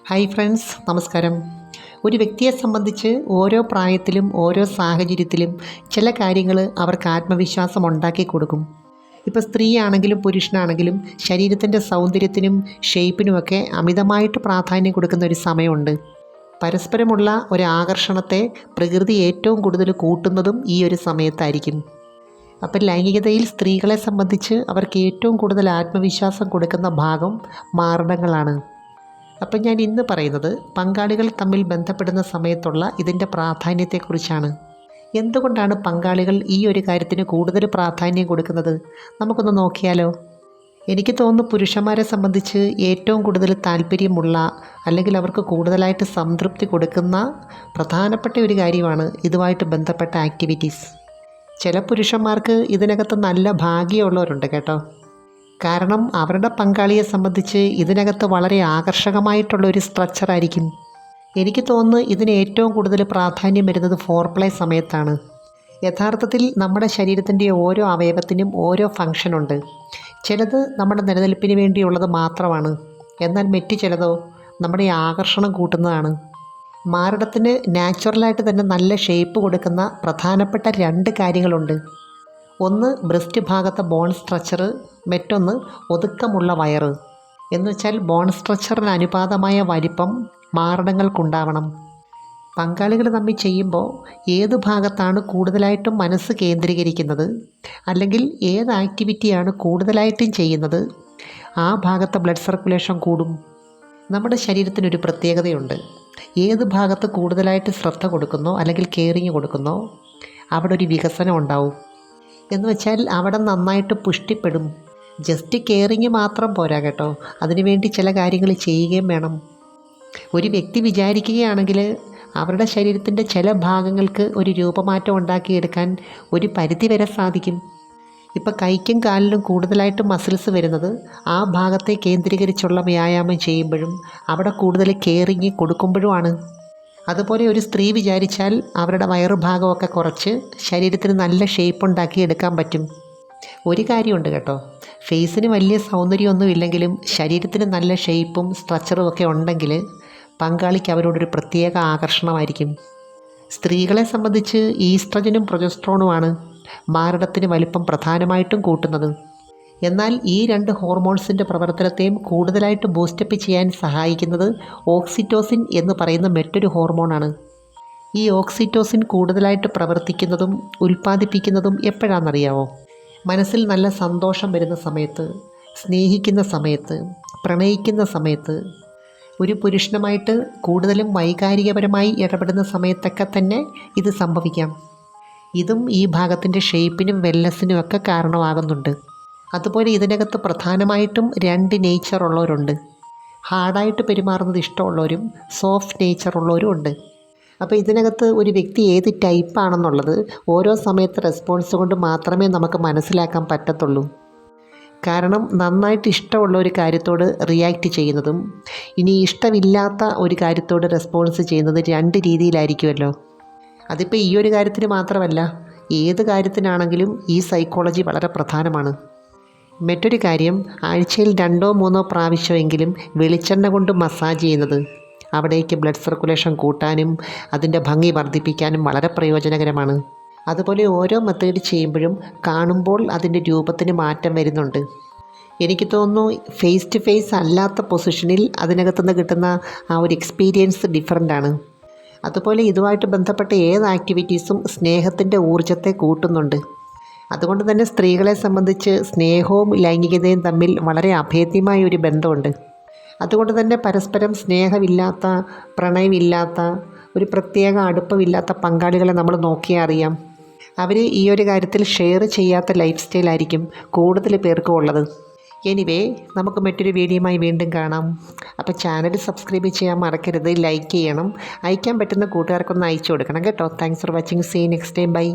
Hi friends, നമസ്കാരം. ഒരു വ്യക്തിയെ സംബന്ധിച്ച് ഓരോ പ്രായത്തിലും ഓരോ സാഹചര്യത്തിലും ചില കാര്യങ്ങൾ അവർക്ക് ആത്മവിശ്വാസം ഉണ്ടാക്കി കൊടുക്കും. ഇപ്പോൾ സ്ത്രീയാണെങ്കിലും പുരുഷനാണെങ്കിലും ശരീരത്തിൻ്റെ സൗന്ദര്യത്തിനും ഷേപ്പിനുമൊക്കെ അമിതമായിട്ട് പ്രാധാന്യം കൊടുക്കുന്ന ഒരു സമയമുണ്ട്. പരസ്പരമുള്ള ഒരു ആകർഷണത്തെ പ്രകൃതി ഏറ്റവും കൂടുതൽ കൂട്ടുന്നതും ഈ ഒരു സമയത്തായിരിക്കും. അപ്പം ലൈംഗികതയിൽ സ്ത്രീകളെ സംബന്ധിച്ച് അവർക്ക് ഏറ്റവും കൂടുതൽ ആത്മവിശ്വാസം കൊടുക്കുന്ന ഭാഗം മാറിടങ്ങളാണ്. അപ്പം ഞാൻ ഇന്ന് പറയുന്നത് പങ്കാളികൾ തമ്മിൽ ബന്ധപ്പെടുന്ന സമയത്തുള്ള ഇതിൻ്റെ പ്രാധാന്യത്തെക്കുറിച്ചാണ്. എന്തുകൊണ്ടാണ് പങ്കാളികൾ ഈ ഒരു കാര്യത്തിന് കൂടുതൽ പ്രാധാന്യം കൊടുക്കുന്നത്? നമുക്കൊന്ന് നോക്കിയാലോ. എനിക്ക് തോന്നുന്നു പുരുഷന്മാരെ സംബന്ധിച്ച് ഏറ്റവും കൂടുതൽ താല്പര്യമുള്ള അല്ലെങ്കിൽ അവർക്ക് കൂടുതലായിട്ട് സംതൃപ്തി കൊടുക്കുന്ന പ്രധാനപ്പെട്ട ഒരു കാര്യമാണ് ഇതുമായിട്ട് ബന്ധപ്പെട്ട ആക്ടിവിറ്റീസ്. ചില പുരുഷന്മാർക്ക് ഇതിനകത്ത് നല്ല ഭാഗ്യമുള്ളവരുണ്ട് കേട്ടോ. കാരണം അവരുടെ പങ്കാളിയെ സംബന്ധിച്ച് ഇതിനകത്ത് വളരെ ആകർഷകമായിട്ടുള്ളൊരു സ്ട്രക്ചറായിരിക്കും. എനിക്ക് തോന്നുന്നു ഇതിന് ഏറ്റവും കൂടുതൽ പ്രാധാന്യം വരുന്നത് ഫോർപ്ലേ സമയത്താണ്. യഥാർത്ഥത്തിൽ നമ്മുടെ ശരീരത്തിൻ്റെ ഓരോ അവയവത്തിനും ഓരോ ഫങ്ഷനുണ്ട്. ചിലത് നമ്മുടെ നിലനിൽപ്പിന് വേണ്ടിയുള്ളത് മാത്രമാണ്, എന്നാൽ മറ്റു ചിലതോ നമ്മുടെ ആകർഷണം കൂട്ടുന്നതാണ്. മാറിടത്തിന് നാച്ചുറലായിട്ട് തന്നെ നല്ല ഷേപ്പ് കൊടുക്കുന്ന പ്രധാനപ്പെട്ട രണ്ട് കാര്യങ്ങളുണ്ട്. ഒന്ന് ബ്രസ്റ്റ് ഭാഗത്തെ ബോൺ സ്ട്രക്ചർ, മറ്റൊന്ന് ഒതുക്കമുള്ള വയറ്. എന്നുവെച്ചാൽ ബോൺ സ്ട്രക്ചറിന് അനുപാതമായ വലിപ്പം മാറിടങ്ങൾക്കുണ്ടാവണം. പങ്കാളികൾ തമ്മിൽ ചെയ്യുമ്പോൾ ഏത് ഭാഗത്താണ് കൂടുതലായിട്ടും മനസ്സ് കേന്ദ്രീകരിക്കുന്നത്, അല്ലെങ്കിൽ ഏത് ആക്ടിവിറ്റിയാണ് കൂടുതലായിട്ടും ചെയ്യുന്നത്, ആ ഭാഗത്തെ ബ്ലഡ് സർക്കുലേഷൻ കൂടും. നമ്മുടെ ശരീരത്തിനൊരു പ്രത്യേകതയുണ്ട്. ഏത് ഭാഗത്ത് കൂടുതലായിട്ട് ശ്രദ്ധ കൊടുക്കുന്നോ അല്ലെങ്കിൽ കെയറിങ് കൊടുക്കുന്നോ അവിടെ ഒരു വികസനം ഉണ്ടാവും. എന്ന് വെച്ചാൽ അവിടെ നന്നായിട്ട് പുഷ്ടിപ്പെടും. ജസ്റ്റ് കെയറിങ് മാത്രം പോരാ കേട്ടോ, അതിനുവേണ്ടി ചില കാര്യങ്ങൾ ചെയ്യുകയും വേണം. ഒരു വ്യക്തി വിചാരിക്കുകയാണെങ്കിൽ അവരുടെ ശരീരത്തിൻ്റെ ചില ഭാഗങ്ങൾക്ക് ഒരു രൂപമാറ്റം ഉണ്ടാക്കിയെടുക്കാൻ ഒരു പരിധി വരെ സാധിക്കും. ഇപ്പോൾ കൈക്കും കാലിലും കൂടുതലായിട്ട് മസിൽസ് വരുന്നത് ആ ഭാഗത്തെ കേന്ദ്രീകരിച്ചുള്ള വ്യായാമം ചെയ്യുമ്പോഴും അവിടെ കൂടുതൽ കെയറിങ് കൊടുക്കുമ്പോഴുമാണ്. അതുപോലെ ഒരു സ്ത്രീ വിചാരിച്ചാൽ അവരുടെ വയറുഭാഗമൊക്കെ കുറച്ച് ശരീരത്തിന് നല്ല ഷേപ്പ് ഉണ്ടാക്കി എടുക്കാൻ പറ്റും. ഒരു കാര്യമുണ്ട് കേട്ടോ, ഫേസിന് വലിയ സൗന്ദര്യമൊന്നും ഇല്ലെങ്കിലും ശരീരത്തിന് നല്ല ഷേപ്പും സ്ട്രക്ചറും ഒക്കെ ഉണ്ടെങ്കിൽ പങ്കാളിക്ക് അവരോടൊരു പ്രത്യേക ആകർഷണമായിരിക്കും. സ്ത്രീകളെ സംബന്ധിച്ച് ഈസ്ട്രജനും പ്രൊജസ്ട്രോണുമാണ് മാറിടത്തിന് വലിപ്പം പ്രധാനമായിട്ടും കൂട്ടുന്നത്. എന്നാൽ ഈ രണ്ട് ഹോർമോൺസിൻ്റെ പ്രവർത്തനത്തെയും കൂടുതലായിട്ട് ബൂസ്റ്റപ്പ് ചെയ്യാൻ സഹായിക്കുന്നത് ഓക്സിറ്റോസിൻ എന്ന് പറയുന്ന മറ്റൊരു ഹോർമോണാണ്. ഈ ഓക്സിറ്റോസിൻ കൂടുതലായിട്ട് പ്രവർത്തിക്കുന്നതും ഉൽപ്പാദിപ്പിക്കുന്നതും എപ്പോഴാണെന്നറിയാമോ? മനസ്സിൽ നല്ല സന്തോഷം വരുന്ന സമയത്ത്, സ്നേഹിക്കുന്ന സമയത്ത്, പ്രണയിക്കുന്ന സമയത്ത്, ഒരു പുരുഷനുമായിട്ട് കൂടുതലും വൈകാരികപരമായി ഇടപെടുന്ന സമയത്തൊക്കെ തന്നെ ഇത് സംഭവിക്കാം. ഇതും ഈ ഭാഗത്തിൻ്റെ ഷേപ്പിനും വെൽനെസ്സിനും ഒക്കെ കാരണമാകുന്നുണ്ട്. അതുപോലെ ഇതിനകത്ത് പ്രധാനമായിട്ടും രണ്ട് നേച്ചർ ഉള്ളവരുണ്ട്. ഹാർഡായിട്ട് പെരുമാറുന്നത് ഇഷ്ടമുള്ളവരും സോഫ്റ്റ് നേച്ചറുള്ളവരും ഉണ്ട്. അപ്പോൾ ഇതിനകത്ത് ഒരു വ്യക്തി ഏത് ടൈപ്പാണെന്നുള്ളത് ഓരോ സമയത്ത് റെസ്പോൺസ് കൊണ്ട് മാത്രമേ നമുക്ക് മനസ്സിലാക്കാൻ പറ്റത്തുള്ളൂ. കാരണം നന്നായിട്ട് ഇഷ്ടമുള്ള ഒരു കാര്യത്തോട് റിയാക്റ്റ് ചെയ്യുന്നതും ഇനി ഇഷ്ടമില്ലാത്ത ഒരു കാര്യത്തോട് റെസ്പോൺസ് ചെയ്യുന്നത് രണ്ട് രീതിയിലായിരിക്കുമല്ലോ. അതിപ്പോൾ ഈ ഒരു കാര്യത്തിന് മാത്രമല്ല, ഏത് കാര്യത്തിനാണെങ്കിലും ഈ സൈക്കോളജി വളരെ പ്രധാനമാണ്. മറ്റൊരു കാര്യം, ആഴ്ചയിൽ 2-3 പ്രാവശ്യമെങ്കിലും വെളിച്ചെണ്ണ കൊണ്ട് മസാജ് ചെയ്യുന്നത് അവിടേക്ക് ബ്ലഡ് സർക്കുലേഷൻ കൂട്ടാനും അതിൻ്റെ ഭംഗി വർദ്ധിപ്പിക്കാനും വളരെ പ്രയോജനകരമാണ്. അതുപോലെ ഓരോ മെത്തേഡ് ചെയ്യുമ്പോഴും കാണുമ്പോൾ അതിൻ്റെ രൂപത്തിന് മാറ്റം വരുന്നുണ്ട്. എനിക്ക് തോന്നുന്നു ഫേസ് ടു ഫേസ് അല്ലാത്ത പൊസിഷനിൽ അതിനകത്തുനിന്ന് കിട്ടുന്ന ആ ഒരു എക്സ്പീരിയൻസ് ഡിഫറൻ്റാണ്. അതുപോലെ ഇതുമായിട്ട് ബന്ധപ്പെട്ട ഏത് ആക്ടിവിറ്റീസും സ്നേഹത്തിൻ്റെ ഊർജ്ജത്തെ കൂട്ടുന്നുണ്ട്. അതുകൊണ്ട് തന്നെ സ്ത്രീകളെ സംബന്ധിച്ച് സ്നേഹവും ലൈംഗികതയും തമ്മിൽ വളരെ അഭേദ്യമായ ഒരു ബന്ധമുണ്ട്. അതുകൊണ്ട് തന്നെ പരസ്പരം സ്നേഹമില്ലാത്ത, പ്രണയമില്ലാത്ത, ഒരു പ്രത്യേക അടുപ്പമില്ലാത്ത പങ്കാളികളെ നമ്മൾ നോക്കിയാൽ അറിയാം. അവർ ഈ ഒരു കാര്യത്തിൽ ഷെയർ ചെയ്യാത്ത ലൈഫ് സ്റ്റൈലായിരിക്കും കൂടുതൽ പേർക്കും ഉള്ളത്. എനിവേ, നമുക്ക് മറ്റൊരു വീഡിയോയുമായി വീണ്ടും കാണാം. അപ്പോൾ ചാനൽ സബ്സ്ക്രൈബ് ചെയ്യാൻ മറക്കരുത്, ലൈക്ക് ചെയ്യണം, അയക്കാൻ പറ്റുന്ന കൂട്ടുകാർക്കൊന്ന് അയച്ചു കൊടുക്കണം കേട്ടോ. Thanks for watching. See next time. By.